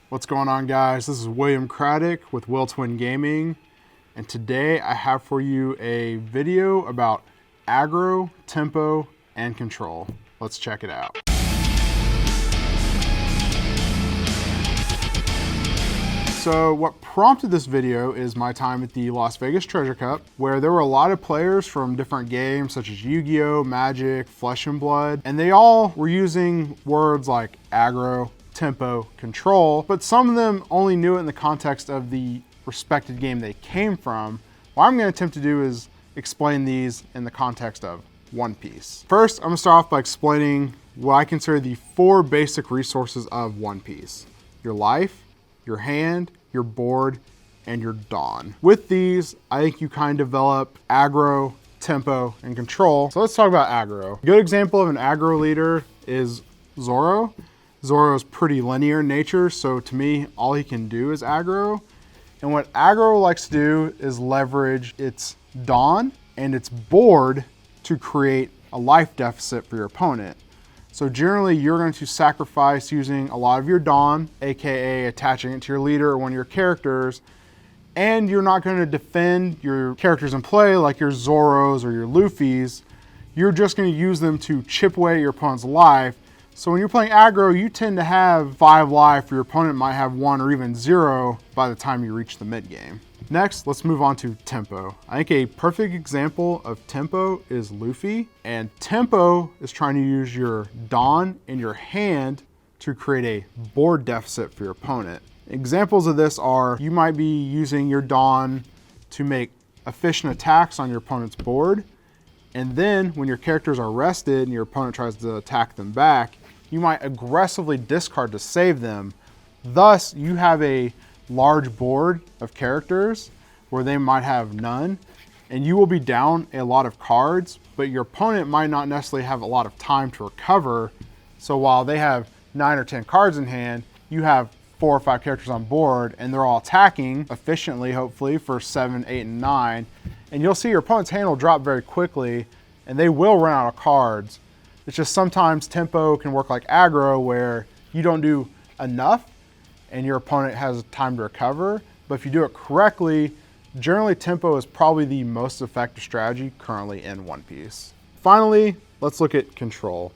What's going on, guys? This is William Craddock with Will Twin Gaming, and today I have for you a video about aggro, tempo, and control. Let's check it out. So what prompted this video is my time at the Las Vegas Treasure Cup, where there were a lot of players from different games such as Yu-Gi-Oh, Magic, Flesh and Blood, and they all were using words like aggro, tempo, control, but some of them only knew it in the context of the respected game they came from. What I'm going to attempt to do is explain these in the context of One Piece. First, I'm going to start off by explaining what I consider the 4 basic resources of One Piece: your life, your hand, your board, and your dawn. With these, I think you kind of develop aggro, tempo, and control. So let's talk about aggro. A good example of an aggro leader is Zoro. Zoro is pretty linear in nature, so to me, all he can do is aggro. And what aggro likes to do is leverage its dawn and its board to create a life deficit for your opponent. So generally, you're going to sacrifice using a lot of your dawn, AKA attaching it to your leader or one of your characters, and you're not going to defend your characters in play like your Zoros or your Luffys. You're just going to use them to chip away at your opponent's life. So when you're playing aggro, you tend to have 5 life, your opponent might have 1 or even 0 by the time you reach the mid game. Next, let's move on to tempo. I think a perfect example of tempo is Luffy, and tempo is trying to use your dawn in your hand to create a board deficit for your opponent. Examples of this are, you might be using your dawn to make efficient attacks on your opponent's board, and then when your characters are rested and your opponent tries to attack them back, you might aggressively discard to save them. Thus, you have a large board of characters where they might have none, and you will be down a lot of cards, but your opponent might not necessarily have a lot of time to recover. So while they have 9 or 10 cards in hand, you have 4 or 5 characters on board, and they're all attacking efficiently, hopefully, for 7, 8, and 9. And you'll see your opponent's hand will drop very quickly, and they will run out of cards. It's just sometimes tempo can work like aggro, where you don't do enough and your opponent has time to recover. But if you do it correctly, generally tempo is probably the most effective strategy currently in One Piece. Finally, let's look at control.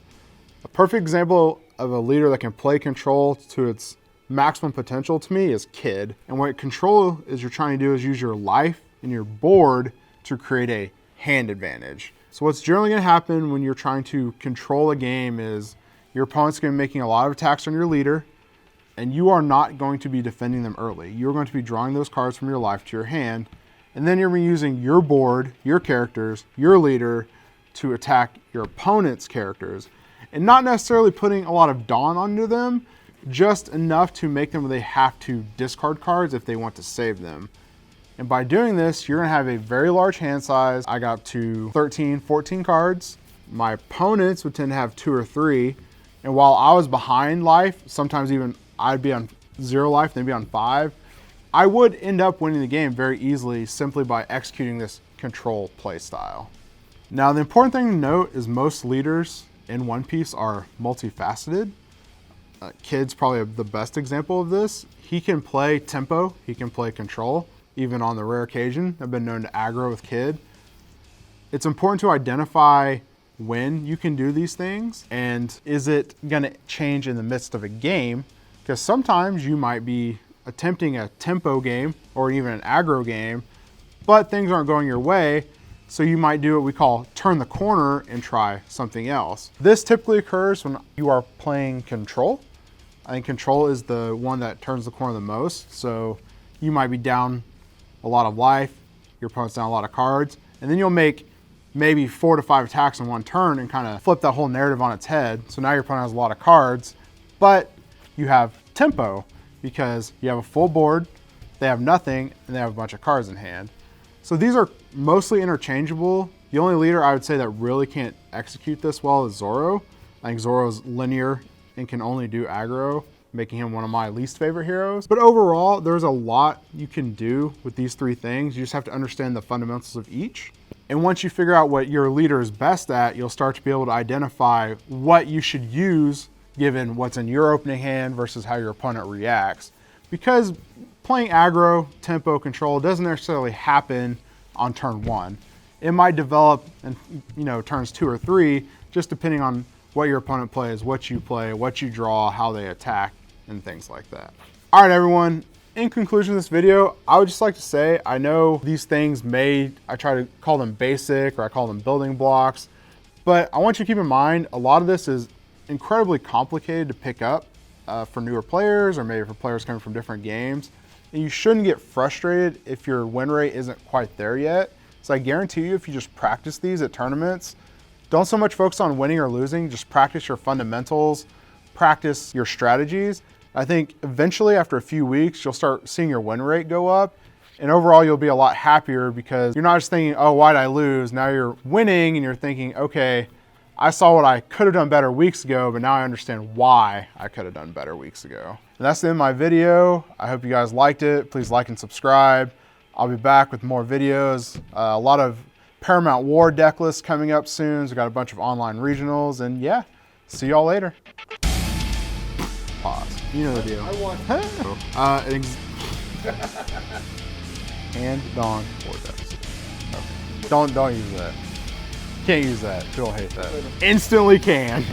A perfect example of a leader that can play control to its maximum potential to me is Kid. And what control is you're trying to do is use your life and your board to create a hand advantage. So what's generally going to happen when you're trying to control a game is your opponent's going to be making a lot of attacks on your leader, and you are not going to be defending them early. You're going to be drawing those cards from your life to your hand, and then you're going to be using your board, your characters, your leader to attack your opponent's characters, and not necessarily putting a lot of dawn onto them, just enough to make them where they have to discard cards if they want to save them. And by doing this, you're gonna have a very large hand size. I got up to 13, 14 cards. My opponents would tend to have 2 or 3. And while I was behind life, sometimes even I'd be on 0 life, they'd be on 5. I would end up winning the game very easily simply by executing this control play style. Now, the important thing to note is most leaders in One Piece are multifaceted. Kid's probably the best example of this. He can play tempo, he can play control, even on the rare occasion. I've been known to aggro with Kid. It's important to identify when you can do these things, and is it gonna change in the midst of a game? Because sometimes you might be attempting a tempo game or even an aggro game, but things aren't going your way, so you might do what we call turn the corner and try something else. This typically occurs when you are playing control. I think control is the one that turns the corner the most, so you might be down a lot of life, your opponent's down a lot of cards, and then you'll make maybe 4 to 5 attacks in one turn and kind of flip that whole narrative on its head. So now your opponent has a lot of cards, but you have tempo because you have a full board, they have nothing, and they have a bunch of cards in hand. So these are mostly interchangeable. The only leader I would say that really can't execute this well is Zoro. I think Zoro's linear and can only do aggro, making him one of my least favorite heroes. But overall, there's a lot you can do with these 3 things. You just have to understand the fundamentals of each. And once you figure out what your leader is best at, you'll start to be able to identify what you should use given what's in your opening hand versus how your opponent reacts. because playing aggro tempo control doesn't necessarily happen on turn 1. It might develop in, you know, turns 2 or 3, just depending on what your opponent plays, what you play, what you draw, how they attack, and things like that. All right, everyone. In conclusion of this video, I would just like to say, I know these things I try to call them basic, or I call them building blocks, but I want you to keep in mind, a lot of this is incredibly complicated to pick up for newer players, or maybe for players coming from different games. And you shouldn't get frustrated if your win rate isn't quite there yet. So I guarantee you, if you just practice these at tournaments, don't so much focus on winning or losing, just practice your fundamentals, practice your strategies. I think eventually after a few weeks, you'll start seeing your win rate go up. And overall, you'll be a lot happier because you're not just thinking, oh, why'd I lose? Now you're winning and you're thinking, okay, I saw what I could have done better weeks ago, but now I understand why I could have done better weeks ago. And that's the end of my video. I hope you guys liked it. Please like and subscribe. I'll be back with more videos. A lot of Paramount War deck lists coming up soon. So we've got a bunch of online regionals, and yeah, see y'all later. Pause. You know the deal. I want. And Dawn Vortex. Okay. Don't use that. Can't use that. People hate that. Instantly can.